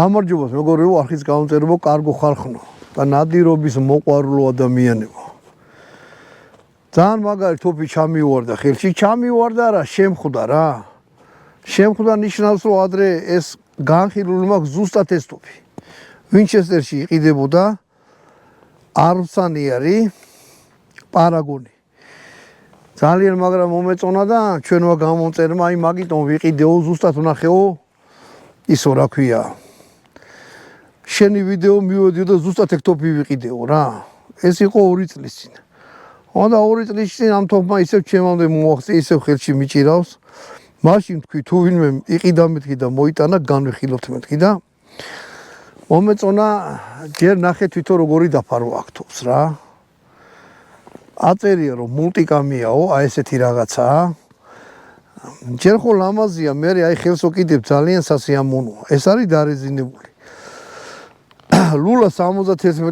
გამარჯობა, მეგობრებო, არხის გამომწერებო, კარგო ხალხო და ნადირობის მოყვარულო ადამიანებო. ძალიან მაგარი თოფი ჩამივარდა ხელში, ჩამივარდა რა, შემხვდა რა. შემხვდა ნიშნავს, რომ ადრე ეს განხილული მაქვს ზუსტად ეს თოფი. ვინჩესტერში იყიდებოდა არსანიარი პარაგონი. ძალიან მაგრამ მომეწონა და ჩვენმა გამომწერმა აი მაგიტომ ვიყიდეო, ზუსტად ვნახეო ისო რა ქვია. შენი ვიდეო მივედიო და ზუსტად ეგ თოფი ვიყიდეო რა. ეს იყო 2 წლის წინ. და 2 წლის წინ ამ თოფმა ისევ ჩემამდე მოაღწია, ისევ ხელში მიჭირავს. მაშინ თქვი თუ ვინმე იყიდა მეთქი და მოიტანა, განვიხილოთ მეთქი და მომეწონა ჯერ ნახე თვითონ როგორი დაფარო აქ თოფს რა. აწერია რომ მულტიკამიაო, აი ესეთი რაღაცაა. ჯერ ხო ლამაზია, მე აი ხელს ვკიდებ ძალიან სასიამოვნოა. ეს არის დარეზინებული. ლულა 71